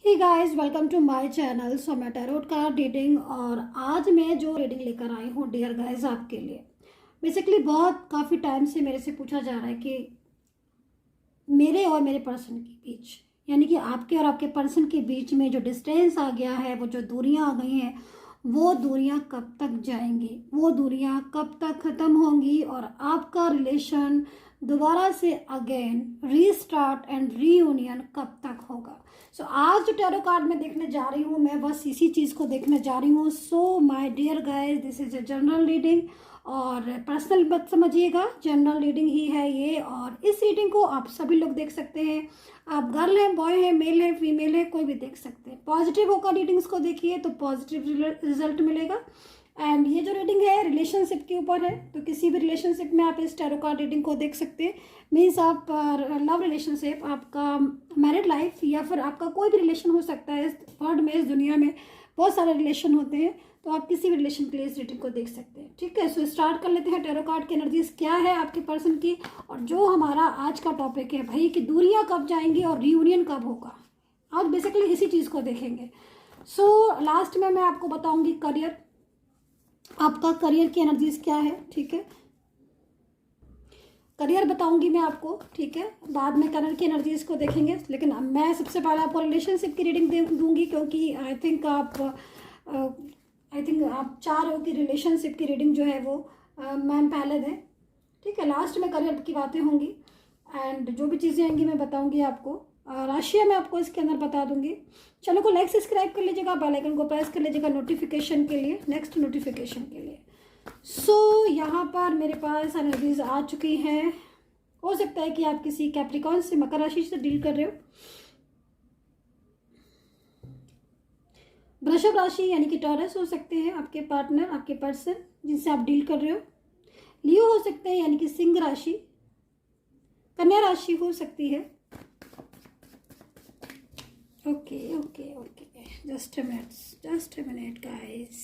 Hey guys, welcome to my channel. So मैं tarot card reading और आज मैं जो रीडिंग लेकर आई हूँ डियर गाइस आपके लिए। बेसिकली बहुत काफ़ी टाइम से मेरे से पूछा जा रहा है कि मेरे और मेरे पर्सन के बीच, यानी कि आपके और आपके पर्सन के बीच में जो डिस्टेंस आ गया है, वो जो दूरियां आ गई हैं, वो दूरियां कब तक जाएंगी, वो दूरियां कब तक ख़त्म होंगी और आपका रिलेशन दोबारा से अगेन रीस्टार्ट एंड रीयूनियन कब तक होगा। सो आज जो टैरो कार्ड मैं देखने जा रही हूँ, मैं बस इसी चीज़ को देखने जा रही हूँ। So my dear guys, this is a general reading और पर्सनल मत समझिएगा, जनरल रीडिंग ही है ये। और इस रीडिंग को आप सभी लोग देख सकते हैं, आप गर्ल हैं, बॉय हैं, मेल है, फीमेल है, कोई भी देख सकते हैं। पॉजिटिव होकर रीडिंग्स को देखिए तो पॉजिटिव रिजल्ट मिलेगा। एंड ये जो रीडिंग है रिलेशनशिप के ऊपर है, तो किसी भी रिलेशनशिप में आप इस टैरो कार्ड रीडिंग को देख सकते हैं। मीन्स आप लव रिलेशनशिप, आपका मैरिड लाइफ या फिर आपका कोई भी रिलेशन हो सकता है। इस वर्ल्ड में, इस दुनिया में बहुत सारे रिलेशन होते हैं, तो आप किसी भी रिलेशन के लिए इस रीडिंग को देख सकते हैं। ठीक है, सो स्टार्ट कर लेते हैं। टैरो कार्ड की एनर्जीज क्या है आपके पर्सन की, और जो हमारा आज का टॉपिक है भाई कि दूरियां कब जाएंगी और रियूनियन कब होगा, आज बेसिकली इसी चीज़ को देखेंगे। सो लास्ट में मैं आपको बताऊंगी करियर, आपका करियर की एनर्जीज क्या है। ठीक है, करियर बताऊंगी मैं आपको, ठीक है, बाद में करियर की एनर्जीज को देखेंगे। लेकिन मैं सबसे पहले आपको रिलेशनशिप की रीडिंग दूंगी, क्योंकि आई थिंक आप चाह रहे हो कि रिलेशनशिप की रीडिंग जो है वो मैम पहले दें। ठीक है, लास्ट में करियर की बातें होंगी एंड जो भी चीज़ें आएंगी मैं बताऊंगी आपको। राशियाँ मैं आपको इसके अंदर बता दूंगी। चैनल को लाइक सब्सक्राइब कर लीजिएगा, बेल आइकन को प्रेस कर लीजिएगा नोटिफिकेशन के लिए, नेक्स्ट नोटिफिकेशन के लिए। सो यहाँ पर मेरे पास एनर्जीज आ चुकी हैं। हो सकता है कि आप किसी कैप्रिकॉर्न से, मकर राशि से डील कर रहे हो। वृषभ राशि यानी कि टॉरस हो सकते हैं आपके पार्टनर, आपके पर्सन जिनसे आप डील कर रहे हो। लियो हो सकते हैं यानी कि सिंह राशि। कन्या राशि हो सकती है। Okay okay okay, just a minute guys.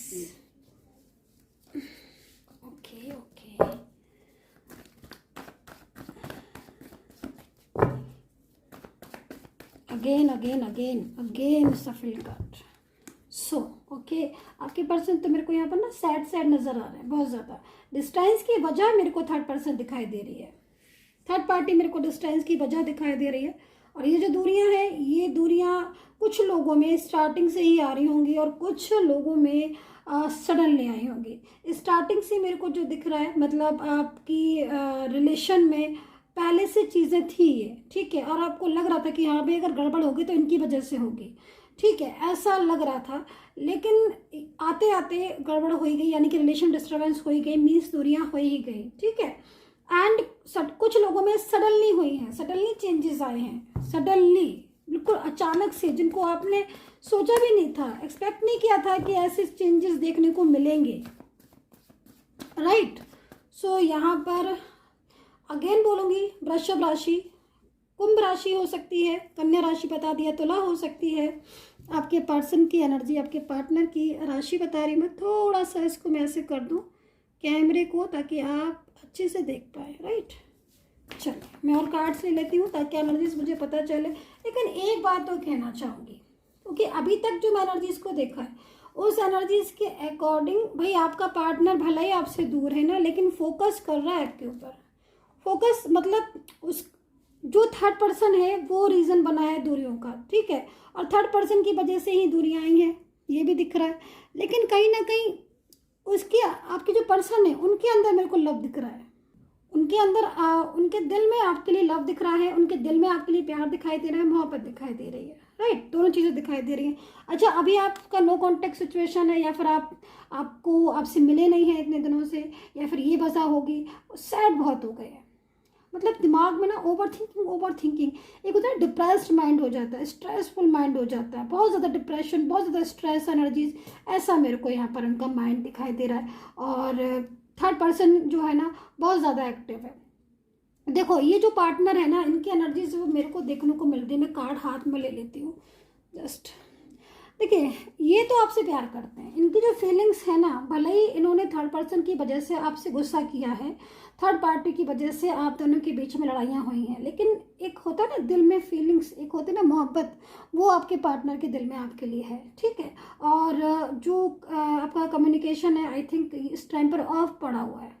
Okay okay, again सफल कार्ड। सो ओके, आपके पर्सन तो मेरे को यहाँ पर ना सैड नजर आ रहे हैं बहुत ज़्यादा। डिस्टेंस की वजह मेरे को थर्ड पर्सन दिखाई दे रही है, थर्ड पार्टी मेरे को डिस्टेंस की वजह दिखाई दे रही है। और ये जो दूरियां हैं, ये दूरियां कुछ लोगों में स्टार्टिंग से ही आ रही होंगी और कुछ लोगों में सडनली आई होंगी। स्टार्टिंग से मेरे को जो दिख रहा है, मतलब आपकी रिलेशन में पहले से चीज़ें थी ये, ठीक है, और आपको लग रहा था कि हाँ भाई अगर गड़बड़ होगी तो इनकी वजह से होगी, ठीक है, ऐसा लग रहा था। लेकिन आते आते गड़बड़ हो ही गई, यानी कि रिलेशन डिस्टर्बेंस हो ही गई, मीन्स दूरियां हो ही गई। ठीक है, एंड कुछ लोगों में सडनली हुई हैं, सडनली चेंजेस आए हैं, सडनली बिल्कुल अचानक से, जिनको आपने सोचा भी नहीं था, एक्सपेक्ट नहीं किया था कि ऐसे चेंजेस देखने को मिलेंगे। राइट, सो यहाँ पर अगेन बोलूँगी वृषभ राशि, कुंभ राशि हो सकती है, कन्या राशि बता दिया, तुला हो सकती है। आपके पर्सन की एनर्जी, आपके पार्टनर की राशि बता रही। मैं थोड़ा सा इसको मैं ऐसे कर दूं कैमरे को ताकि आप अच्छे से देख पाए। राइट, चलिए मैं और कार्ड्स ले लेती हूँ ताकि एनर्जीज मुझे पता चले। लेकिन एक बात तो कहना चाहूँगी, क्योंकि अभी तक जो मैं एनर्जीज को देखा है उस एनर्जीज के अकॉर्डिंग भाई आपका पार्टनर भले ही आपसे दूर है ना, लेकिन फोकस कर रहा है आपके ऊपर। फोकस मतलब उस जो थर्ड पर्सन है वो रीज़न बना है दूरियों का, ठीक है, और थर्ड पर्सन की वजह से ही दूरियां आई हैं, ये भी दिख रहा है। लेकिन कहीं ना कहीं उसके, आपके जो पर्सन है उनके अंदर मेरे को लव दिख रहा है, उनके अंदर उनके दिल में आपके लिए लव दिख रहा है, उनके दिल में आपके लिए प्यार दिखाई दे रहा है, मोहब्बत दिखाई दे रही है। राइट, दोनों चीज़ें दिखाई दे रही हैं। अच्छा, अभी आपका नो कॉन्टेक्ट सिचुएशन है, या फिर आपको आपसे मिले नहीं हैं इतने दिनों से, या फिर ये वजह होगी, सैड बहुत हो गए हैं, मतलब दिमाग में ना ओवर थिंकिंग एक होता है, डिप्रेस्ड माइंड हो जाता है, स्ट्रेसफुल माइंड हो जाता है, बहुत ज़्यादा डिप्रेशन, बहुत ज़्यादा स्ट्रेस एनर्जीज, ऐसा मेरे को यहाँ पर उनका माइंड दिखाई दे रहा है। और थर्ड पर्सन जो है ना बहुत ज़्यादा एक्टिव है। देखो ये जो पार्टनर है ना, इनकी एनर्जीज वो मेरे को देखने को मिल रही है। मैं कार्ड हाथ में ले लेती हूँ जस्ट। देखिए ये तो आपसे प्यार करते हैं, इनकी जो फीलिंग्स है ना, भले ही इन्होंने थर्ड पर्सन की वजह से आपसे गुस्सा किया है, थर्ड पार्टी की वजह से आप दोनों के बीच में लड़ाइयाँ हुई हैं, लेकिन एक होता है ना दिल में फीलिंग्स, एक होती है ना मोहब्बत, वो आपके पार्टनर के दिल में आपके लिए है, ठीक है। और जो आपका कम्युनिकेशन है, आई थिंक इस टाइम पर ऑफ पड़ा हुआ है,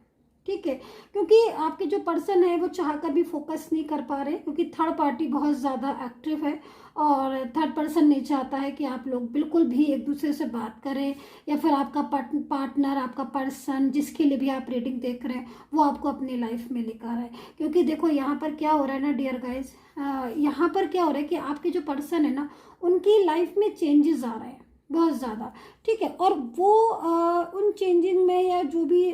ठीक है, क्योंकि आपके जो पर्सन है वो चाहकर भी फोकस नहीं कर पा रहे, क्योंकि थर्ड पार्टी बहुत ज़्यादा एक्टिव है और थर्ड पर्सन नहीं चाहता है कि आप लोग बिल्कुल भी एक दूसरे से बात करें, या फिर आपका पार्टनर, आपका पर्सन जिसके लिए भी आप रीडिंग देख रहे हैं वो आपको अपनी लाइफ में लेकर आए। क्योंकि देखो यहाँ पर क्या हो रहा है ना डियर गाइज, यहाँ पर क्या हो रहा है कि आपके जो पर्सन है ना उनकी लाइफ में चेंजेस आ रहे हैं बहुत ज़्यादा, ठीक है, और वो उन चेंजिंग में या जो भी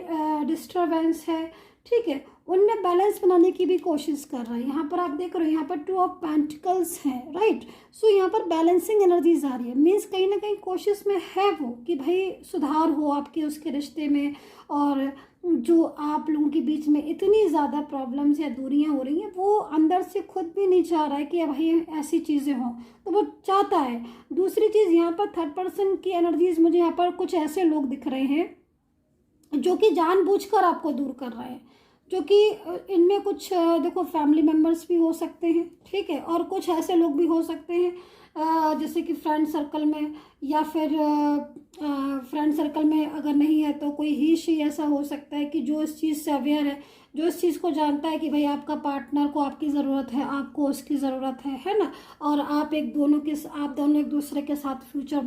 डिस्टर्बेंस है, ठीक है, उनमें बैलेंस बनाने की भी कोशिश कर रहा है। यहाँ पर आप देख रहे हो यहाँ पर 2 ऑफ पेंटिकल्स है, राइट। सो यहाँ पर बैलेंसिंग एनर्जीज आ रही है, मीन्स कहीं ना कहीं कोशिश में है वो कि भाई सुधार हो आपके उसके रिश्ते में, और जो आप लोगों के बीच में इतनी ज़्यादा प्रॉब्लम्स या दूरियां हो रही हैं वो अंदर से खुद भी नहीं चाह रहा है कि भाई ऐसी चीज़ें हों, तो वो चाहता है। दूसरी चीज़ यहाँ पर थर्ड पर्सन की एनर्जीज, मुझे यहाँ पर कुछ ऐसे लोग दिख रहे हैं जो कि जानबूझकर आपको दूर कर रहे हैं, जो कि इनमें कुछ देखो फैमिली मेम्बर्स भी हो सकते हैं, ठीक है, और कुछ ऐसे लोग भी हो सकते हैं जैसे कि फ्रेंड सर्कल में, या फिर फ्रेंड सर्कल में अगर नहीं है तो कोई ही शी ऐसा हो सकता है कि जो इस चीज़ से अवेयर है, जो इस चीज़ को जानता है कि भाई आपका पार्टनर को आपकी ज़रूरत है, आपको उसकी ज़रूरत है ना, और आप दोनों एक दूसरे के साथ फ्यूचर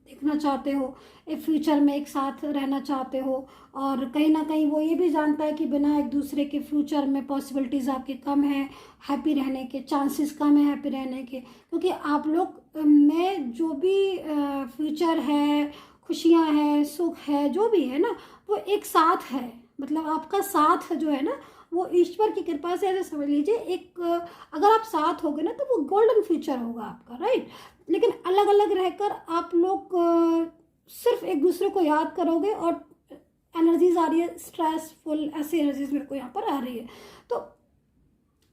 देखना चाहते हो, एक फ्यूचर में एक साथ रहना चाहते हो, और कहीं ना कहीं वो ये भी जानता है कि बिना एक दूसरे के फ्यूचर में पॉसिबिलिटीज़ आपके कम है, हैप्पी रहने के चांसेस कम है हैप्पी रहने के, क्योंकि आप लोग में जो भी फ्यूचर है, खुशियाँ हैं, सुख है, जो भी है ना वो एक साथ है, मतलब आपका साथ जो है ना वो ईश्वर की कृपा से ऐसे समझ लीजिए, एक अगर आप साथ होगे ना तो वो गोल्डन फ्यूचर होगा आपका, राइट। लेकिन अलग अलग रहकर आप लोग सिर्फ एक दूसरे को याद करोगे, और एनर्जीज आ रही है स्ट्रेसफुल, ऐसी एनर्जीज मेरे को यहाँ पर आ रही है। तो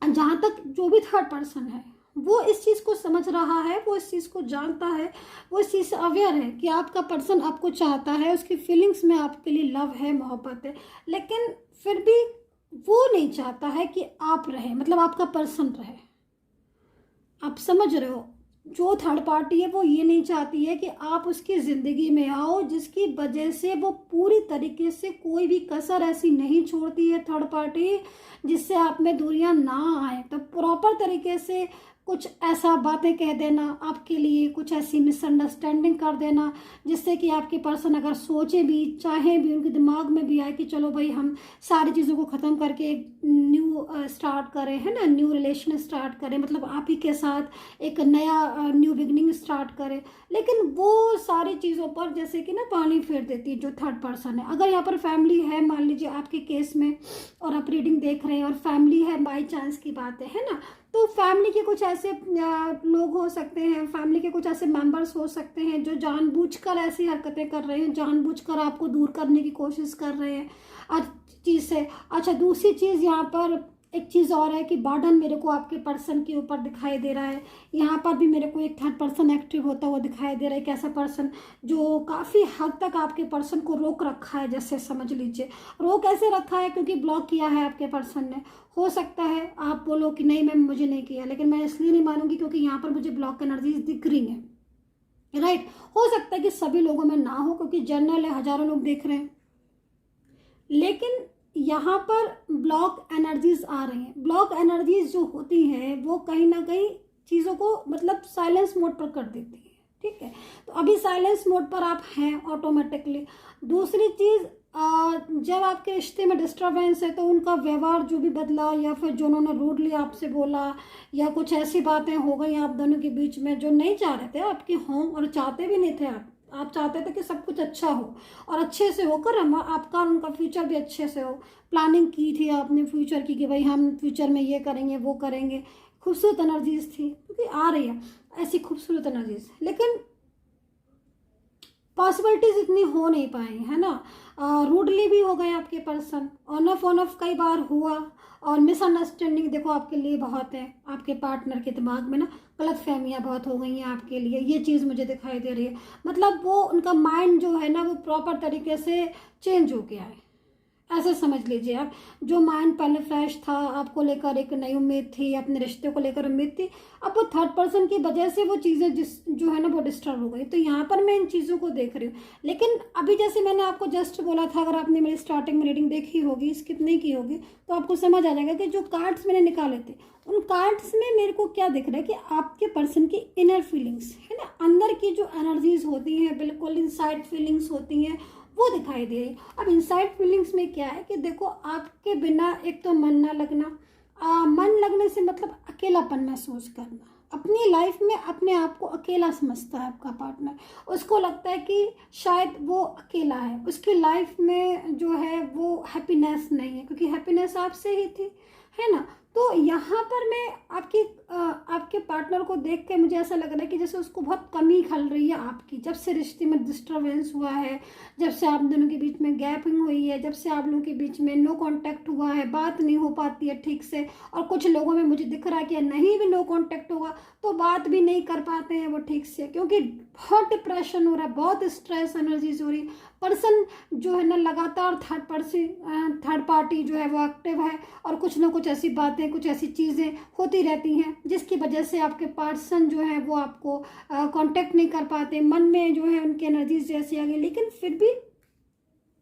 जहाँ तक जो भी थर्ड पर्सन है वो इस चीज़ को समझ रहा है, वो इस चीज़ को जानता है, वो इस चीज़ से अवेयर है कि आपका पर्सन आपको चाहता है, उसकी फीलिंग्स में आपके लिए लव है, मोहब्बत है, लेकिन फिर भी वो नहीं चाहता है कि आप रहे, मतलब आपका पर्सन रहे। आप समझ रहे हो, जो थर्ड पार्टी है वो ये नहीं चाहती है कि आप उसकी ज़िंदगी में आओ, जिसकी वजह से वो पूरी तरीके से कोई भी कसर ऐसी नहीं छोड़ती है थर्ड पार्टी जिससे आप में दूरियां ना आए। तो प्रॉपर तरीके से कुछ ऐसा बातें कह देना आपके लिए, कुछ ऐसी मिसअंडरस्टैंडिंग कर देना जिससे कि आपके पर्सन अगर सोचे भी, चाहे भी, उनके दिमाग में भी आए कि चलो भाई हम सारी चीज़ों को ख़त्म करके एक न्यू स्टार्ट करें, है ना, न्यू रिलेशन स्टार्ट करें, मतलब आप ही के साथ एक नया न्यू बिगनिंग स्टार्ट करें। लेकिन वो सारी चीज़ों पर जैसे कि ना पानी फेर देती है जो थर्ड पर्सन है। अगर यहाँ पर फैमिली है, मान लीजिए आपके केस में, और आप रीडिंग देख रहे हैं और फैमिली है, बाई चांस की बात है ना, तो फैमिली के कुछ ऐसे लोग हो सकते हैं, फैमिली के कुछ ऐसे मेंबर्स हो सकते हैं जो जानबूझकर ऐसी हरकतें कर रहे हैं, जानबूझकर आपको दूर करने की कोशिश कर रहे हैं चीज़ से। अच्छा, दूसरी चीज़ यहाँ पर एक चीज़ और है कि बर्डन मेरे को आपके पर्सन के ऊपर दिखाई दे रहा है। यहाँ पर भी मेरे को एक थर्ड पर्सन एक्टिव होता हुआ दिखाई दे रहा है। एक ऐसा पर्सन जो काफ़ी हद तक आपके पर्सन को रोक रखा है, जैसे समझ लीजिए रोक ऐसे रखा है क्योंकि ब्लॉक किया है आपके पर्सन ने। हो सकता है आप बोलो कि नहीं मैम मुझे नहीं किया, लेकिन मैं इसलिए नहीं मानूंगी क्योंकि यहाँ पर मुझे ब्लॉक एनर्जीज दिख रही हैं, राइट। हो सकता है कि सभी लोगों में ना हो क्योंकि जनरल है, हजारों लोग देख रहे हैं, लेकिन यहाँ पर ब्लॉक एनर्जीज आ रही हैं। ब्लॉक एनर्जीज जो होती हैं वो कहीं ना कहीं चीज़ों को मतलब साइलेंस मोड पर कर देती है, ठीक है। तो अभी साइलेंस मोड पर आप हैं ऑटोमेटिकली। दूसरी चीज़, जब आपके रिश्ते में डिस्टर्बेंस है तो उनका व्यवहार जो भी बदला, या फिर जो उन्होंने रूडली आपसे बोला, या कुछ ऐसी बातें हो गई आप दोनों के बीच में जो नहीं चाह रहे थे आपके हों, और चाहते भी नहीं थे आप चाहते थे कि सब कुछ अच्छा हो और अच्छे से होकर हम आपका और उनका फ्यूचर भी अच्छे से हो। प्लानिंग की थी आपने फ्यूचर की कि भाई हम फ्यूचर में ये करेंगे वो करेंगे, खूबसूरत एनर्जीज थी क्योंकि आ रही है ऐसी खूबसूरत एनर्जीज, लेकिन पॉसिबिलिटीज इतनी हो नहीं पाई है ना। रूडली भी हो गए आपके पर्सन, ऑन ऑफ कई बार हुआ, और मिसअंडरस्टैंडिंग देखो आपके लिए बहुत है, आपके पार्टनर के दिमाग में ना गलत फहमियाँ बहुत हो गई हैं आपके लिए, ये चीज़ मुझे दिखाई दे रही है। मतलब वो उनका माइंड जो है ना वो प्रॉपर तरीके से चेंज हो गया है, ऐसे समझ लीजिए आप। जो माइंड पहले फ्रेश था, आपको लेकर एक नई उम्मीद थी, अपने रिश्ते को लेकर उम्मीद थी, अब वो थर्ड पर्सन की वजह से वो चीज़ें जो है ना वो डिस्टर्ब हो गई। तो यहाँ पर मैं इन चीज़ों को देख रही हूँ। लेकिन अभी जैसे मैंने आपको जस्ट बोला था, अगर आपने मेरी स्टार्टिंग में रीडिंग देखी होगी, स्किप नहीं की होगी, तो आपको समझ आ जाएगा कि जो कार्ड्स मैंने निकाले थे उन कार्ड्स में मेरे को क्या दिख रहा है कि आपके पर्सन की इनर फीलिंग्स है ना, अंदर की जो एनर्जीज होती हैं, बिल्कुल इनसाइड फीलिंग्स होती हैं, वो दिखाई दे रही। अब इनसाइड फीलिंग्स में क्या है कि देखो आपके बिना एक तो मन ना लगना, मन लगने से मतलब अकेलापन महसूस करना, अपनी लाइफ में अपने आप को अकेला समझता है आपका पार्टनर, उसको लगता है कि शायद वो अकेला है, उसकी लाइफ में जो है वो हैप्पीनेस नहीं है, क्योंकि हैप्पीनेस आपसे ही थी, है ना। तो यहाँ पर मैं आपके पार्टनर को देख के मुझे ऐसा लग रहा है कि जैसे उसको बहुत कमी खल रही है आपकी, जब से रिश्ते में डिस्टर्बेंस हुआ है, जब से आप दोनों के बीच में गैपिंग हुई है, जब से आप लोगों के बीच में नो कांटेक्ट हुआ है, बात नहीं हो पाती है ठीक से, और कुछ लोगों में मुझे दिख रहा है कि नहीं भी नो कांटेक्ट होगा तो बात भी नहीं कर पाते हैं वो ठीक से, क्योंकि बहुत डिप्रेशन हो रहा है, बहुत स्ट्रेस एनर्जीज हो रही है। पर्सन जो है ना लगातार थर्ड पार्टी जो है वो एक्टिव है, और कुछ ना कुछ ऐसी बातें, कुछ ऐसी चीज़ें होती रहती हैं जिसकी वजह से आपके पर्सन जो है वो आपको कांटेक्ट नहीं कर पाते, मन में जो है उनकी एनर्जीज जैसी आ गई। लेकिन फिर भी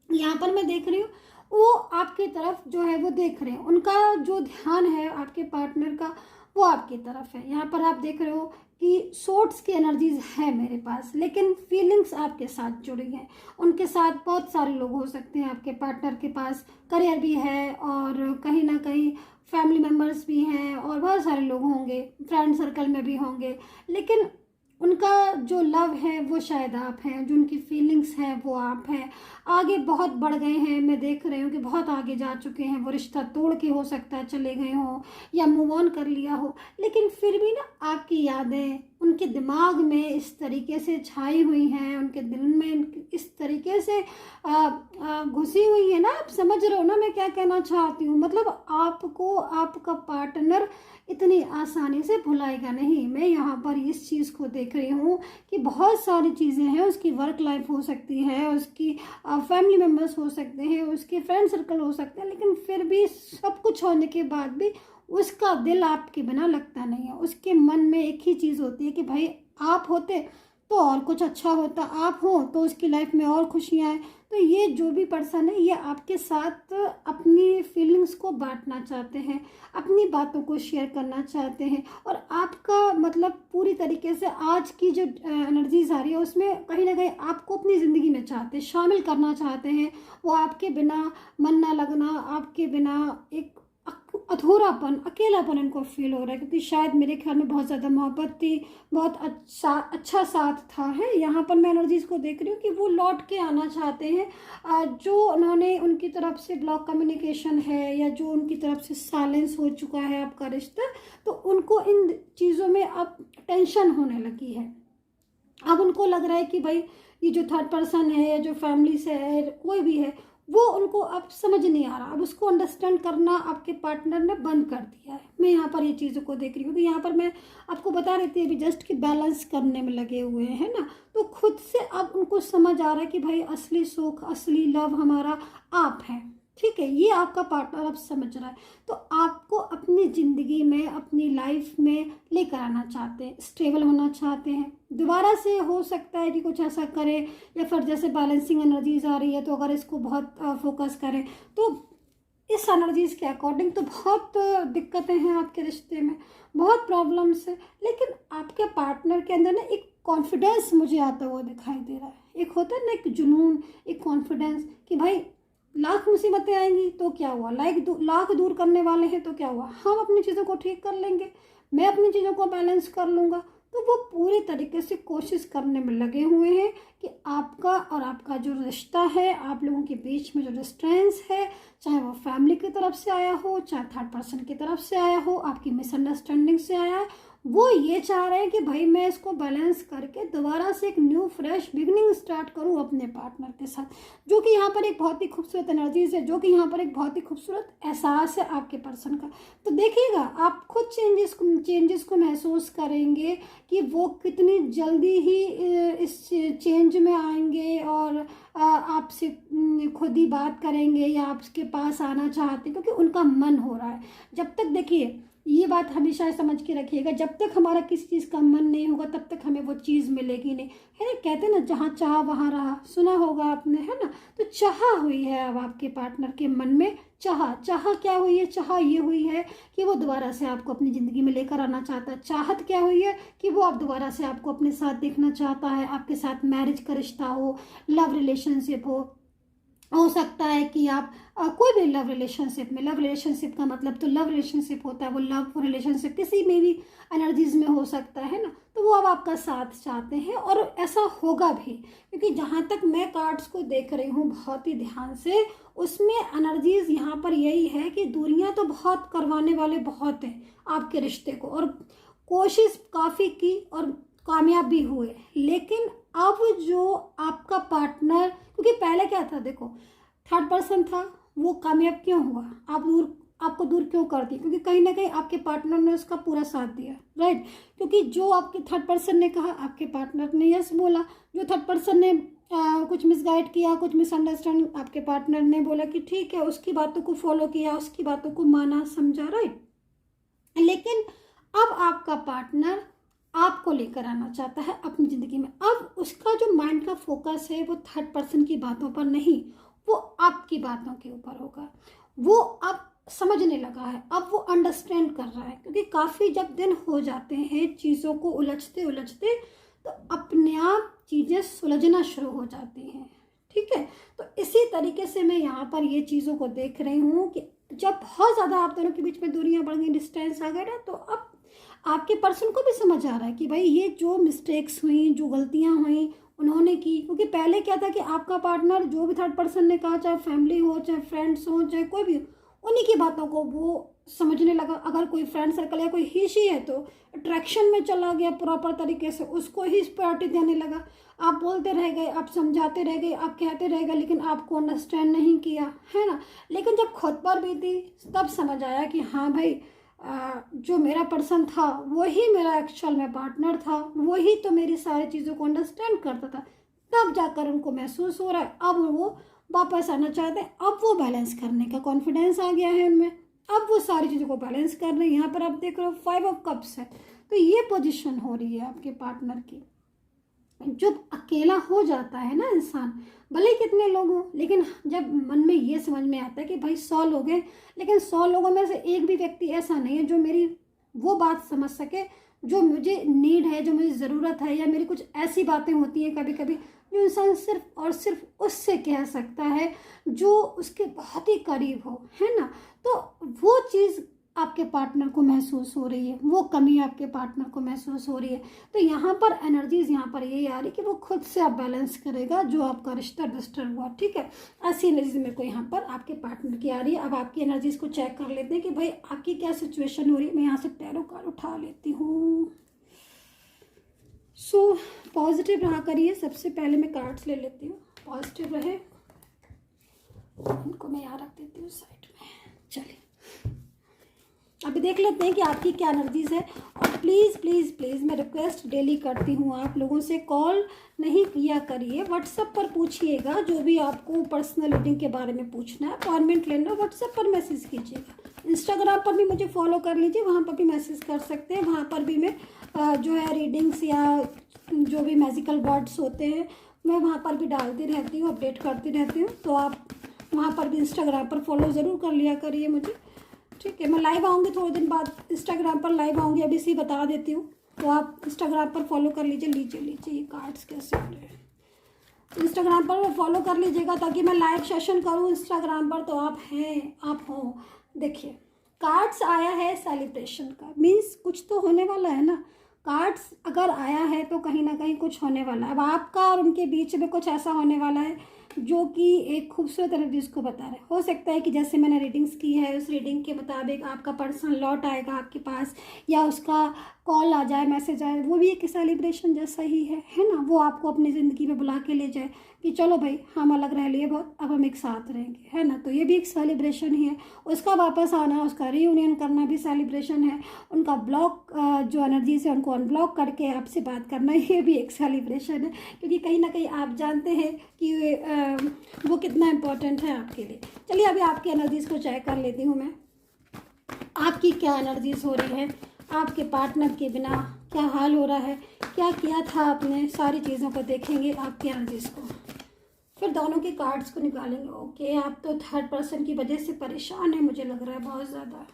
यहाँ पर मैं देख रही हूँ वो आपकी तरफ जो है वो देख रहे हैं, उनका जो ध्यान है आपके पार्टनर का वो आपकी तरफ है। यहाँ पर आप देख रहे हो कि सोर्ट्स की एनर्जीज है मेरे पास, लेकिन फीलिंग्स आपके साथ जुड़ी हैं, उनके साथ बहुत सारे लोग हो सकते हैं, आपके पार्टनर के पास करियर भी है, और कहीं ना कहीं फैमिली मेम्बर्स भी हैं, और बहुत सारे लोग होंगे, फ्रेंड सर्कल में भी होंगे, लेकिन उनका जो लव है वो शायद आप हैं, जो उनकी फीलिंग्स हैं वो आप हैं। आगे बहुत बढ़ गए हैं, मैं देख रही हूँ कि बहुत आगे जा चुके हैं, वो रिश्ता तोड़ के हो सकता है चले गए हों या मूव ऑन कर लिया हो, लेकिन फिर भी ना आपकी यादें उनके दिमाग में इस तरीके से छाई हुई हैं, उनके दिल में इस तरीके से घुसी हुई है ना। आप समझ रहे हो ना मैं क्या कहना चाहती हूँ। मतलब आपको आपका पार्टनर इतनी आसानी से भुलाएगा नहीं। मैं यहाँ पर इस चीज़ को देख रही हूँ कि बहुत सारी चीज़ें हैं, उसकी वर्क लाइफ हो सकती है, उसकी फैमिली मेम्बर्स हो सकते हैं, उसके फ्रेंड सर्कल हो सकते हैं, लेकिन फिर भी सब कुछ होने के बाद भी उसका दिल आपके बिना लगता नहीं है। उसके मन में एक ही चीज़ होती है कि भाई आप होते तो और कुछ अच्छा होता, आप हो तो उसकी लाइफ में और खुशियाँ आए। तो ये जो भी पर्सन है ये आपके साथ अपनी फीलिंग्स को बांटना चाहते हैं, अपनी बातों को शेयर करना चाहते हैं, और आपका मतलब पूरी तरीके से आज की जो एनर्जीज आ रही है उसमें कहीं ना कहीं आपको अपनी ज़िंदगी में चाहते हैं, शामिल करना चाहते हैं। वो आपके बिना मन ना लगना, आपके बिना एक अधूरापन, अकेलापन इनको फील हो रहा है, क्योंकि शायद मेरे ख्याल में बहुत ज़्यादा मोहब्बत थी, बहुत अच्छा साथ था। है यहाँ पर मैं एनर्जीज को देख रही हूँ कि वो लौट के आना चाहते हैं। जो उन्होंने उनकी तरफ से ब्लॉक कम्युनिकेशन है, या जो उनकी तरफ से साइलेंस हो चुका है आपका रिश्ता, तो उनको इन चीज़ों में अब टेंशन होने लगी है। अब उनको लग रहा है कि भाई ये जो थर्ड पर्सन है, या जो फैमिली से है, कोई भी है, वो उनको अब समझ नहीं आ रहा, अब उसको अंडरस्टैंड करना आपके पार्टनर ने बंद कर दिया है। मैं यहाँ पर ये चीज़ों को देख रही हूँ कि यहाँ पर मैं आपको बता रही थी अभी जस्ट कि बैलेंस करने में लगे हुए हैं ना। तो खुद से अब उनको समझ आ रहा है कि भाई असली सुख, असली लव हमारा आप हैं, ठीक है, ये आपका पार्टनर अब समझ रहा है। तो आपको अपनी ज़िंदगी में, अपनी लाइफ में लेकर आना चाहते हैं, स्टेबल होना चाहते हैं। दोबारा से हो सकता है कि कुछ ऐसा करें, या फिर जैसे बैलेंसिंग एनर्जीज आ रही है तो अगर इसको बहुत फोकस करें तो इस एनर्जीज के अकॉर्डिंग तो बहुत दिक्कतें हैं आपके रिश्ते में, बहुत प्रॉब्लम्स है। लेकिन आपके पार्टनर के अंदर ना एक कॉन्फिडेंस मुझे आता हुआ दिखाई दे रहा है। एक होता है ना एक जुनून, एक कॉन्फिडेंस कि भाई लाख मुसीबतें आएंगी तो क्या हुआ, लाख दूर करने वाले हैं तो क्या हुआ, हम अपनी चीज़ों को ठीक कर लेंगे, मैं अपनी चीज़ों को बैलेंस कर लूँगा। तो वो पूरी तरीके से कोशिश करने में लगे हुए हैं कि आपका और आपका जो रिश्ता है, आप लोगों के बीच में जो डिस्टेंस है, चाहे वो फैमिली की तरफ से आया हो, चाहे थर्ड पर्सन की तरफ से आया हो, आपकी मिसअंडरस्टैंडिंग से आया है, वो ये चाह रहे हैं कि भाई मैं इसको बैलेंस करके दोबारा से एक न्यू फ्रेश बिगनिंग स्टार्ट करूं अपने पार्टनर के साथ, जो कि यहाँ पर एक बहुत ही खूबसूरत एनर्जीज है, जो कि यहाँ पर एक बहुत ही खूबसूरत एहसास है आपके पर्सन का। तो देखिएगा आप खुद चेंजेस को महसूस करेंगे कि वो कितनी जल्दी ही इस चेंज में आएंगे और आपसे खुद ही बात करेंगे या आपके पास आना चाहते हैं, क्योंकि उनका मन हो रहा है। जब तक देखिए ये बात हमेशा समझ के रखिएगा, जब तक हमारा किसी चीज़ का मन नहीं होगा तब तक हमें वो चीज़ मिलेगी नहीं, है ना। कहते हैं ना, जहाँ चाह वहाँ रहा, सुना होगा आपने, है ना। तो चाह हुई है अब आपके पार्टनर के मन में, चाह क्या हुई है, चाह ये हुई है कि वो दोबारा से आपको अपनी ज़िंदगी में लेकर आना चाहता है। चाहत क्या हुई है कि वो अब दोबारा से आपको अपने साथ देखना चाहता है, आपके साथ मैरिज का रिश्ता हो, लव रिलेशनशिप हो सकता है कि आप कोई भी लव रिलेशनशिप का मतलब तो लव रिलेशनशिप होता है, वो लव रिलेशनशिप किसी में भी एनर्जीज में हो सकता है ना। तो वो अब आपका साथ चाहते हैं और ऐसा होगा भी, क्योंकि जहाँ तक मैं कार्ड्स को देख रही हूँ बहुत ही ध्यान से, उसमें एनर्जीज यहाँ पर यही है कि दूरियाँ तो बहुत करवाने वाले बहुत हैं आपके रिश्ते को, और कोशिश काफ़ी की और कामयाब भी हुए। लेकिन अब जो आपका पार्टनर, क्योंकि पहले क्या था, देखो थर्ड पर्सन था, वो कामयाब क्यों हुआ, आपको दूर क्यों कर दी, क्योंकि कहीं ना कहीं आपके पार्टनर ने उसका पूरा साथ दिया, राइट। क्योंकि जो आपके थर्ड पर्सन ने कहा आपके पार्टनर ने यस बोला, जो थर्ड पर्सन ने कुछ मिसगाइड किया, कुछ मिसअंडरस्टैंड, आपके पार्टनर ने बोला कि ठीक है, उसकी बातों को फॉलो किया, उसकी बातों को माना समझा, राइट। लेकिन अब आपका पार्टनर आपको लेकर आना चाहता है अपनी ज़िंदगी में। अब उसका जो माइंड का फोकस है वो थर्ड पर्सन की बातों पर नहीं, वो आपकी बातों के ऊपर होगा। वो अब समझने लगा है, अब वो अंडरस्टैंड कर रहा है, क्योंकि काफ़ी जब दिन हो जाते हैं चीज़ों को उलझते उलझते, तो अपने आप चीज़ें सुलझना शुरू हो जाती हैं, ठीक है। तो इसी तरीके से मैं यहाँ पर ये चीज़ों को देख रही हूँ कि जब बहुत ज़्यादा आप दोनों के बीच में दूरियाँ बढ़ गई, डिस्टेंस आ गया ना, तो अब आपके पर्सन को भी समझ आ रहा है कि भाई ये जो मिस्टेक्स हुई, जो गलतियां हुई उन्होंने की। क्योंकि पहले क्या था कि आपका पार्टनर जो भी थर्ड पर्सन ने कहा, चाहे फैमिली हो, चाहे फ्रेंड्स हो, चाहे कोई भी हो, उन्हीं की बातों को वो समझने लगा। अगर कोई फ्रेंड सर्कल या कोई ही है तो अट्रैक्शन में चला गया प्रॉपर तरीके से, उसको ही प्रायोरिटी देने लगा। आप बोलते रह गए, आप समझाते रह गए, आप कहते रह गए, लेकिन आपको अंडरस्टैंड नहीं किया, है ना। लेकिन जब खुद पर बीती तब समझ आया कि हाँ भाई, जो मेरा पर्सन था वही मेरा एक्चुअल में पार्टनर था, वही तो मेरी सारी चीज़ों को अंडरस्टैंड करता था। तब जाकर उनको महसूस हो रहा है, अब वो वापस आना चाहते हैं, अब वो बैलेंस करने का कॉन्फिडेंस आ गया है उनमें, अब वो सारी चीज़ों को बैलेंस कर रहे हैं। यहाँ पर आप देख रहे हो 5 ऑफ कप्स है, तो ये पोजीशन हो रही है आपके पार्टनर की। जब अकेला हो जाता है ना इंसान, भले ही कितने लोग हों, लेकिन जब मन में ये समझ में आता है कि भाई 100 लोग हैं, लेकिन 100 लोगों में से एक भी व्यक्ति ऐसा नहीं है जो मेरी वो बात समझ सके, जो मुझे नीड है, जो मुझे ज़रूरत है, या मेरी कुछ ऐसी बातें होती हैं कभी कभी जो इंसान सिर्फ और सिर्फ उससे कह सकता है जो उसके बहुत ही करीब हो, है ना। तो वो चीज़ आपके पार्टनर को महसूस हो रही है, वो कमी आपके पार्टनर को महसूस हो रही है। तो यहाँ पर एनर्जीज यहाँ पर ये आ रही कि वो खुद से आप बैलेंस करेगा जो आपका रिश्ता डिस्टर्ब हुआ, ठीक है। ऐसी एनर्जीज मेरे को यहाँ पर आपके पार्टनर की आ रही है। अब आपकी एनर्जीज को चेक कर लेते हैं कि भाई आपकी क्या सिचुएशन हो रही है। मैं यहाँ से टैरो कार्ड उठा लेती हूँ। सो पॉजिटिव रहा करिए। सबसे पहले मैं कार्ड्स ले लेती हूँ, पॉजिटिव रहे। इनको मैं यहाँ रख देती हूँ साइड में। चलिए अभी देख लेते हैं कि आपकी क्या एनर्जीज है। और प्लीज़ प्लीज़ प्लीज़ मैं रिक्वेस्ट डेली करती हूँ, आप लोगों से कॉल नहीं किया करिए, व्हाट्सएप पर पूछिएगा। जो भी आपको पर्सनल रीडिंग के बारे में पूछना है, अपॉइंटमेंट लेना, व्हाट्सएप पर मैसेज कीजिएगा। इंस्टाग्राम पर भी मुझे फॉलो कर लीजिए, वहाँ पर भी मैसेज कर सकते हैं। वहाँ पर भी मैं जो है रीडिंग्स या जो भी मैजिकल वर्ड्स होते हैं मैं वहाँ पर भी डालती रहती हूँ, अपडेट करती रहती हूँ। तो आप वहाँ पर भी इंस्टाग्राम पर फॉलो ज़रूर कर लिया करिए मुझे, ठीक है। मैं लाइव आऊँगी थोड़े दिन बाद, इंस्टाग्राम पर लाइव आऊँगी, अभी से बता देती हूँ। तो आप इंस्टाग्राम पर फॉलो कर लीजिए। लीजिए ये कार्ड्स कैसे हो रहे हैं, इंस्टाग्राम पर फॉलो कर लीजिएगा ताकि मैं लाइव सेशन करूँ इंस्टाग्राम पर। तो आप हैं, आप हो। देखिए कार्ड्स आया है सेलिब्रेशन का, मीन्स कुछ तो होने वाला है ना। कार्ड्स अगर आया है तो कहीं ना कहीं कुछ होने वाला है। अब आपका और उनके बीच में कुछ ऐसा होने वाला है जो कि एक खूबसूरत एनर्जीज को बता रहा है। हो सकता है कि जैसे मैंने रीडिंग्स की है उस रीडिंग के मुताबिक आपका पर्सन लौट आएगा आपके पास, या उसका कॉल आ जाए, मैसेज आए, वो भी एक सेलिब्रेशन जैसा ही है ना। वो आपको अपनी ज़िंदगी में बुला के ले जाए कि चलो भाई हम अलग रह लिए बहुत, अब हम एक साथ रहेंगे, है ना। तो ये भी एक सेलिब्रेशन ही है। उसका वापस आना, उसका रीयूनियन करना भी सेलिब्रेशन है। उनका ब्लॉक जो एनर्जी से उनको अनब्लॉक करके आपसे बात करना, ये भी एक सेलिब्रेशन है, क्योंकि कहीं ना कहीं आप जानते हैं कि वो कितना इम्पोर्टेंट है आपके लिए। चलिए अभी आपकी एनर्जीज़ को चेक कर लेती हूँ मैं, आपकी क्या एनर्जीज़ हो रही है, आपके पार्टनर के बिना क्या हाल हो रहा है, क्या किया था आपने, सारी चीज़ों को देखेंगे आपकी एनर्जीज़ को, फिर दोनों के कार्ड्स को निकालेंगे। ओके, आप तो थर्ड पर्सन की वजह से परेशान है, मुझे लग रहा है बहुत ज़्यादा।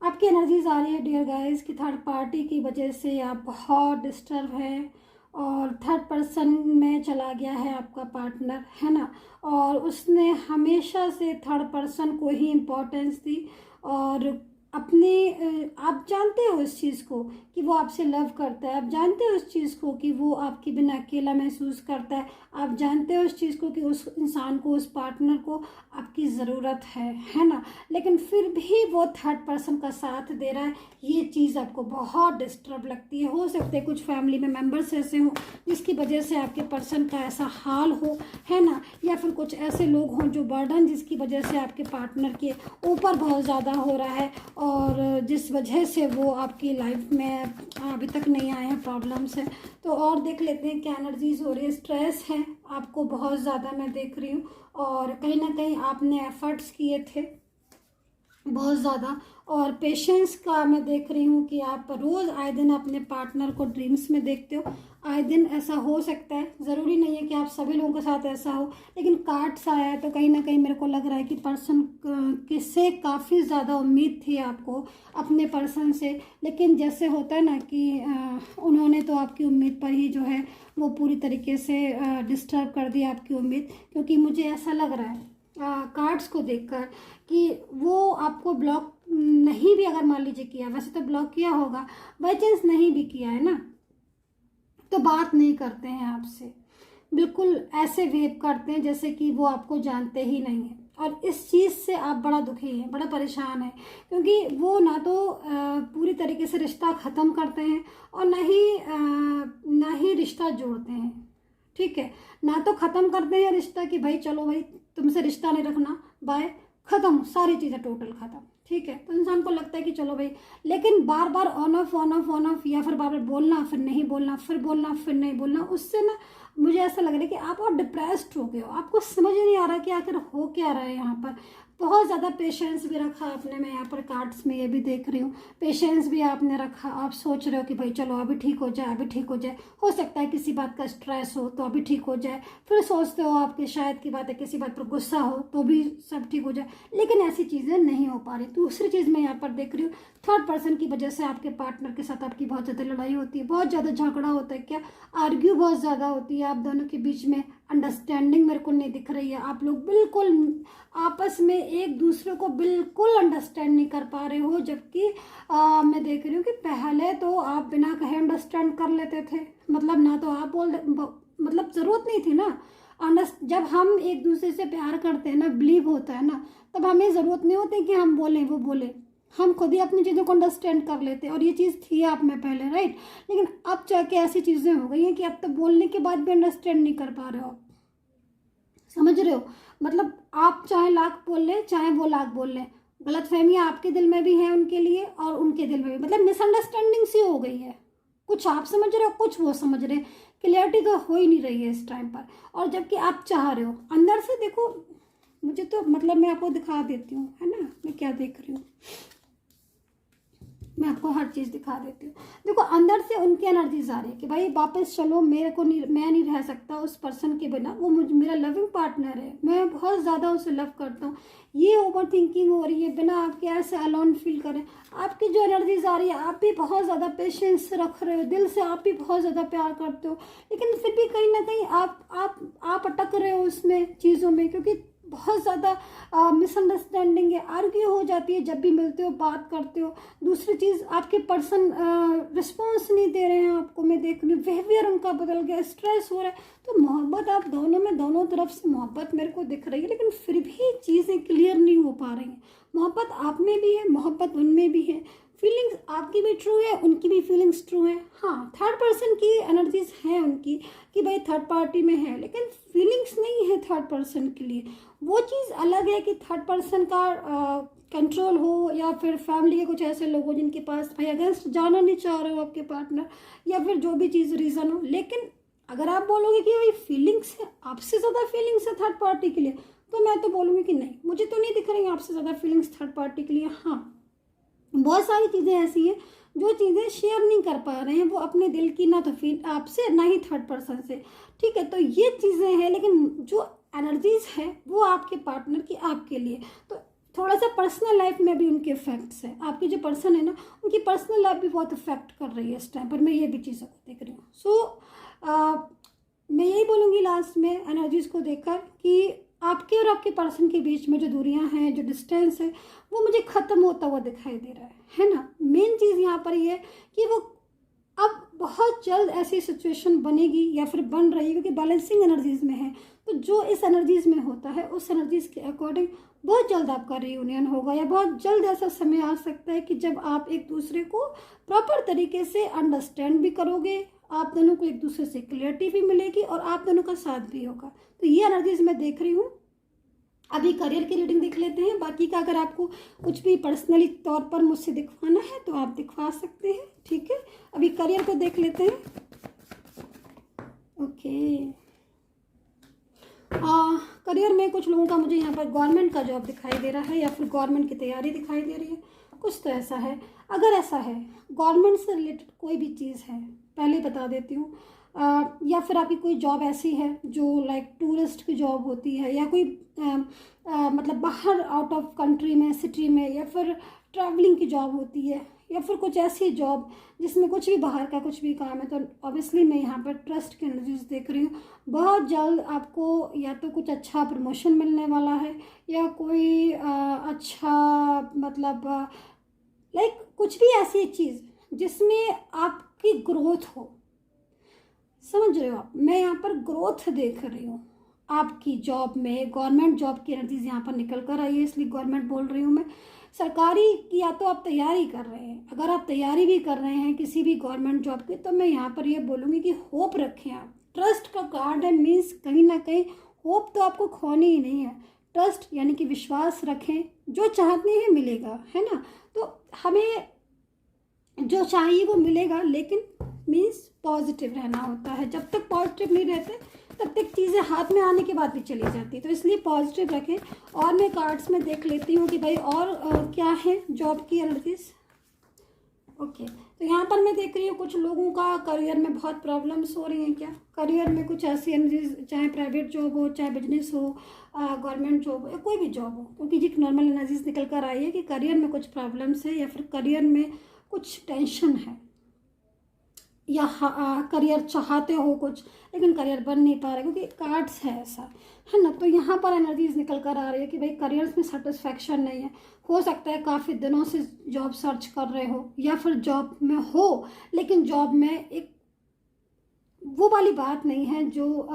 आपकी एनर्जीज आ रही है डियर गाइस कि थर्ड पार्टी की वजह से आप बहुत डिस्टर्ब हैं और थर्ड पर्सन में चला गया है आपका पार्टनर, है ना। और उसने हमेशा से थर्ड पर्सन को ही इम्पोर्टेंस दी और अपनी आप जानते हो इस चीज़ को कि वो आपसे लव करता है, आप जानते हो इस चीज़ को कि वो आपके बिना अकेला महसूस करता है, आप जानते हो इस चीज़ को कि उस इंसान को, उस पार्टनर को आपकी ज़रूरत है ना। लेकिन फिर भी वो थर्ड पर्सन का साथ दे रहा है, ये चीज़ आपको बहुत डिस्टर्ब लगती है। हो सकते हैं कुछ फैमिली में मेम्बर्स ऐसे हों जिसकी वजह से आपके पर्सन का ऐसा हाल हो, है ना, या फिर कुछ ऐसे लोग हों जो बर्डन जिसकी वजह से आपके पार्टनर के ऊपर बहुत ज़्यादा हो रहा है और जिस वजह से वो आपकी लाइफ में अभी तक नहीं आए हैं, प्रॉब्लम्स हैं। तो और देख लेते हैं क्या एनर्जीज हो रही है। स्ट्रेस है आपको बहुत ज़्यादा, मैं देख रही हूँ, और कहीं ना कहीं आपने एफर्ट्स किए थे बहुत ज़्यादा, और पेशेंस का मैं देख रही हूँ कि आप रोज़ आए दिन अपने पार्टनर को ड्रीम्स में देखते हो। आए दिन ऐसा हो सकता है, ज़रूरी नहीं है कि आप सभी लोगों के साथ ऐसा हो, लेकिन कार्ड्स आया है तो कहीं ना कहीं मेरे को लग रहा है कि पर्सन किससे काफ़ी ज़्यादा उम्मीद थी आपको अपने पर्सन से, लेकिन जैसे होता है ना कि उन्होंने तो आपकी उम्मीद पर ही जो है वो पूरी तरीके से डिस्टर्ब कर दिया आपकी उम्मीद। क्योंकि मुझे ऐसा लग रहा है कार्ड्स को देखकर कि वो आपको ब्लॉक नहीं भी अगर मान लीजिए किया, वैसे तो ब्लॉक किया होगा, बाई चांस नहीं भी किया है ना, तो बात नहीं करते हैं आपसे, बिल्कुल ऐसे वेव करते हैं जैसे कि वो आपको जानते ही नहीं है। और इस चीज़ से आप बड़ा दुखी हैं, बड़ा परेशान हैं, क्योंकि वो ना तो पूरी तरीके से रिश्ता ख़त्म करते हैं और ना ही रिश्ता जोड़ते हैं, ठीक है। ना तो ख़त्म करते हैं रिश्ता कि भाई चलो भाई तुमसे रिश्ता नहीं रखना, बाय, ख़त्म, सारी चीज़ें टोटल ख़त्म, ठीक है। तो इंसान को लगता है कि चलो भाई, लेकिन बार बार on off on off on off, या फिर बार बार बोलना फिर नहीं बोलना, फिर बोलना फिर नहीं बोलना, उससे ना मुझे ऐसा लग रहा है कि आप और डिप्रेस्ड हो गए हो। आपको समझ ही नहीं आ रहा कि आखिर हो क्या रहा है यहाँ पर। बहुत ज़्यादा पेशेंस भी रखा आपने, मैं यहाँ पर कार्ड्स में ये भी देख रही हूँ, पेशेंस भी आपने रखा। आप सोच रहे हो कि भाई चलो अभी ठीक हो जाए, अभी ठीक हो जाए, हो सकता है किसी बात का स्ट्रेस हो तो अभी ठीक हो जाए, फिर सोचते हो आपके शायद की बात है किसी बात पर गुस्सा हो तो भी सब ठीक हो जाए, लेकिन ऐसी चीज़ें नहीं हो पा रही। दूसरी चीज़ मैं यहाँ पर देख रही हूँ, थर्ड पर्सन की वजह से आपके पार्टनर के साथ आपकी बहुत ज़्यादा लड़ाई होती है, बहुत ज़्यादा झगड़ा होता है, क्या आर्ग्यू बहुत ज़्यादा होती है आप दोनों के बीच में। अंडरस्टैंडिंग मेरे को नहीं दिख रही है, आप लोग बिल्कुल आपस में एक दूसरे को बिल्कुल अंडरस्टैंड नहीं कर पा रहे हो। जबकि मैं देख रही हूँ कि पहले तो आप बिना कहे अंडरस्टैंड कर लेते थे, मतलब ना तो आप मतलब ज़रूरत नहीं थी ना। जब हम एक दूसरे से प्यार करते हैं ना, बिलीव होता है ना, तब हमें ज़रूरत नहीं होती कि हम बोलें वो बोले, हम खुद ही अपनी चीज़ों को अंडरस्टैंड कर लेते हैं। और ये चीज़ थी आप में पहले, राइट। लेकिन अब जाके ऐसी चीज़ें हो गई हैं कि अब तो बोलने के बाद भी अंडरस्टैंड नहीं कर पा रहे हो, समझ रहे हो। मतलब आप चाहे लाख बोल लें, चाहे वो लाख बोल लें, गलतफहमियां आपके दिल में भी हैं उनके लिए और उनके दिल में भी, मतलब मिसअंडरस्टैंडिंग सी हो गई है। कुछ आप समझ रहे हो, कुछ वो समझ रहे हैं, क्लियरिटी तो हो ही नहीं रही है इस टाइम पर। और जबकि आप चाह रहे हो अंदर से, देखो मुझे तो, मतलब मैं आपको दिखा देती हूँ, है ना, मैं क्या देख रही हूँ, मैं आपको हर चीज़ दिखा देती हूँ। देखो अंदर से उनकी एनर्जीज आ रही है कि भाई वापस चलो, मेरे को नहीं, मैं नहीं रह सकता उस पर्सन के बिना, वो मेरा लविंग पार्टनर है, मैं बहुत ज़्यादा उसे लव करता हूँ। ये ओवर थिंकिंग हो रही है, बिना आपके ऐसे अलोन फील करें। आपकी जो एनर्जीज आ रही है, आप भी बहुत ज़्यादा पेशेंस रख रहे हो, दिल से आप भी बहुत ज़्यादा प्यार करते हो, लेकिन फिर भी कहीं ना कहीं आप अटक रहे हो उसमें चीज़ों में, क्योंकि बहुत ज़्यादा मिसअंडरस्टैंडिंग है, आर्ग्यू हो जाती है जब भी मिलते हो, बात करते हो। दूसरी चीज़, आपके पर्सन रिस्पॉन्स नहीं दे रहे हैं आपको, मैं देख रही हूँ बिहेवियर उनका बदल गया, स्ट्रेस हो रहा है। तो मोहब्बत आप दोनों में, दोनों तरफ से मोहब्बत मेरे को दिख रही है, लेकिन फिर भी चीज़ें क्लियर नहीं हो पा रही हैं। मोहब्बत आप में भी है, मोहब्बत उनमें भी है, फीलिंग्स आपकी भी ट्रू है, उनकी भी फीलिंग्स ट्रू है। हाँ, थर्ड पर्सन की एनर्जीज हैं उनकी कि भाई थर्ड पार्टी में है, लेकिन फीलिंग्स नहीं है थर्ड पर्सन के लिए। वो चीज़ अलग है कि थर्ड पर्सन का कंट्रोल हो, या फिर फैमिली के कुछ ऐसे लोग हो जिनके पास भाई अगेंस्ट जाना नहीं चाह रहे हो आपके पार्टनर, या फिर जो भी चीज़ रीज़न हो। लेकिन अगर आप बोलोगे कि भाई फीलिंग्स है, आपसे ज़्यादा फीलिंग्स है थर्ड पार्टी के लिए, तो मैं तो बोलूँगी कि नहीं, मुझे तो नहीं दिख रही है आपसे ज़्यादा फीलिंग्स थर्ड पार्टी के लिए। हाँ, बहुत सारी चीज़ें ऐसी हैं जो चीज़ें शेयर नहीं कर पा रहे हैं वो अपने दिल की, ना तो फील आपसे, ना ही थर्ड पर्सन से। ठीक है, तो ये चीज़ें हैं, लेकिन जो एनर्जीज है वो आपके पार्टनर की आपके लिए। तो थोड़ा सा पर्सनल लाइफ में भी उनके इफेक्ट्स हैं। आपकी जो पर्सन है ना, उनकी पर्सनल लाइफ भी बहुत इफेक्ट कर रही है इस टाइम पर, मैं ये भी चीज़ों को देख रही हूँ। सो मैं यही बोलूँगी लास्ट में एनर्जीज को देखकर कि आपके और आपके पर्सन के बीच में जो दूरियां हैं, जो डिस्टेंस है, वो मुझे ख़त्म होता हुआ दिखाई दे रहा है ना। मेन चीज़ यहाँ पर ये है कि वो अब बहुत जल्द ऐसी सिचुएशन बनेगी या फिर बन रही है, क्योंकि बैलेंसिंग एनर्जीज में है। तो जो इस एनर्जीज में होता है, उस एनर्जीज के अकॉर्डिंग बहुत जल्द आपका रियूनियन होगा, या बहुत जल्द ऐसा समय आ सकता है कि जब आप एक दूसरे को प्रॉपर तरीके से अंडरस्टैंड भी करोगे, आप दोनों को एक दूसरे से क्लियरिटी भी मिलेगी, और आप दोनों का साथ भी होगा। तो ये एनर्जीज मैं देख रही हूँ। अभी करियर की रीडिंग देख लेते हैं, बाकी का अगर आपको कुछ भी पर्सनली तौर पर मुझसे दिखवाना है तो आप दिखवा सकते हैं। ठीक है, अभी करियर को देख लेते हैं। ओके, करियर में कुछ लोगों का मुझे यहाँ पर गवर्नमेंट का जॉब दिखाई दे रहा है, या फिर गवर्नमेंट की तैयारी दिखाई दे रही है, कुछ तो ऐसा है। अगर ऐसा है, गवर्नमेंट से रिलेटेड कोई भी चीज़ है, पहले बता देती हूँ, या फिर आपकी कोई जॉब ऐसी है जो लाइक टूरिस्ट की जॉब होती है, या कोई मतलब बाहर आउट ऑफ कंट्री में, सिटी में, या फिर ट्रैवलिंग की जॉब होती है, या फिर कुछ ऐसी जॉब जिसमें कुछ भी बाहर का कुछ भी काम है, तो ऑब्वियसली मैं यहाँ पर ट्रस्ट की एनर्जीज देख रही हूँ। बहुत जल्द आपको या तो कुछ अच्छा प्रमोशन मिलने वाला है, या कोई अच्छा मतलब लाइक कुछ भी ऐसी चीज़ जिसमें आपकी ग्रोथ हो। समझ रहे हो आप, मैं यहाँ पर ग्रोथ देख रही हूँ आपकी जॉब में। गवर्नमेंट जॉब की एनर्जीज यहाँ पर निकल कर आई है, इसलिए गवर्नमेंट बोल रही हूँ मैं। सरकारी की या तो आप तैयारी कर रहे हैं, अगर आप तैयारी भी कर रहे हैं किसी भी गवर्नमेंट जॉब की, तो मैं यहाँ पर ये बोलूँगी कि होप रखें आप। ट्रस्ट का कार्ड है, मीन्स कहीं ना कहीं होप तो आपको खोनी ही नहीं है। ट्रस्ट यानी कि विश्वास रखें, जो चाहते हैं मिलेगा, है ना। तो हमें जो चाहिए वो मिलेगा, लेकिन मीन्स पॉजिटिव रहना होता है। जब तक पॉजिटिव नहीं रहते तब तक चीज़ें हाथ में आने के बाद भी चली जाती, तो इसलिए पॉजिटिव रखें। और मैं कार्ड्स में देख लेती हूँ कि भाई और क्या है जॉब की एनर्जीज। ओके, तो यहाँ पर मैं देख रही हूँ कुछ लोगों का करियर में बहुत प्रॉब्लम्स हो रही हैं। क्या करियर में कुछ ऐसी एनर्जीज, चाहे प्राइवेट जॉब हो, चाहे बिजनेस हो, गवर्नमेंट जॉब हो, या कोई भी जॉब हो, क्योंकि जी नॉर्मल एनर्जीज निकल कर आई है कि करियर में कुछ प्रॉब्लम्स है, या फिर करियर में कुछ टेंशन है, या करियर चाहते हो कुछ, लेकिन करियर बन नहीं पा रहा, क्योंकि कार्ड्स है ऐसा, है ना। तो यहाँ पर एनर्जीज निकल कर आ रही है कि भाई करियर्स में सेटिस्फैक्शन नहीं है। हो सकता है काफ़ी दिनों से जॉब सर्च कर रहे हो, या फिर जॉब में हो लेकिन जॉब में एक वो वाली बात नहीं है, जो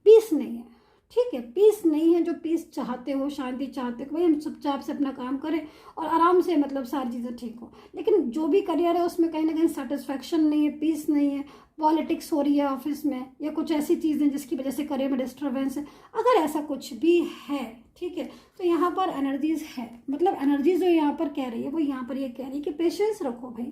पीस नहीं है। ठीक है, पीस नहीं है, जो पीस चाहते हो, शांति चाहते हो, भाई हम चुपचाप से अपना काम करें और आराम से मतलब सारी चीज़ें ठीक हो। लेकिन जो भी करियर है उसमें कहीं ना कहीं सेटिस्फैक्शन नहीं है, पीस नहीं है, पॉलिटिक्स हो रही है ऑफिस में, या कुछ ऐसी चीज़ें जिसकी वजह से करियर में डिस्टर्बेंस है। अगर ऐसा कुछ भी है, ठीक है, तो यहाँ पर एनर्जीज है, मतलब एनर्जीज जो यहाँ पर कह रही है वो यहाँ पर ये कह रही है कि पेशेंस रखो भाई,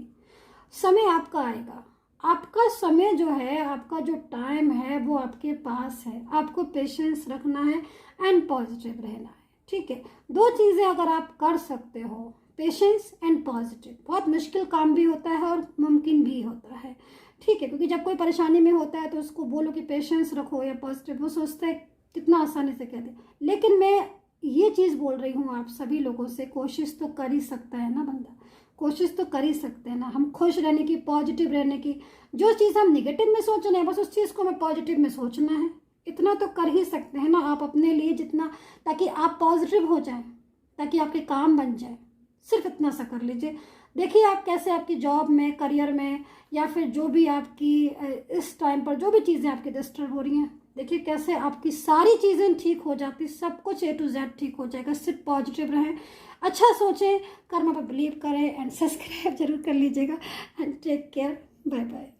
समय आपका आएगा। आपका समय जो है, आपका जो टाइम है वो आपके पास है। आपको पेशेंस रखना है एंड पॉजिटिव रहना है। ठीक है, दो चीज़ें अगर आप कर सकते हो, पेशेंस एंड पॉजिटिव। बहुत मुश्किल काम भी होता है और मुमकिन भी होता है। ठीक है, क्योंकि जब कोई परेशानी में होता है तो उसको बोलो कि पेशेंस रखो या पॉजिटिव, वो सोचता है कितना आसानी से कह दे। लेकिन मैं ये चीज़ बोल रही हूँ आप सभी लोगों से, कोशिश तो कर ही सकता है ना बंदा, कोशिश तो कर ही सकते हैं ना हम, खुश रहने की, पॉजिटिव रहने की। जो चीज़ हम निगेटिव में सोच रहे हैं बस उस चीज़ को हमें पॉजिटिव में सोचना है। इतना तो कर ही सकते हैं ना आप अपने लिए, जितना, ताकि आप पॉजिटिव हो जाएं, ताकि आपके काम बन जाए। सिर्फ इतना सा कर लीजिए। देखिए आप कैसे आपकी जॉब में, करियर में, या फिर जो भी आपकी इस टाइम पर जो भी चीज़ें आपकी डिस्टर्ब हो रही हैं, देखिए कैसे आपकी सारी चीज़ें ठीक हो जाती, सब कुछ A to Z ठीक हो जाएगा। सिर्फ पॉजिटिव रहें, अच्छा सोचें, कर्म पर बिलीव करें, एंड सब्सक्राइब जरूर कर लीजिएगा। And take care, bye bye.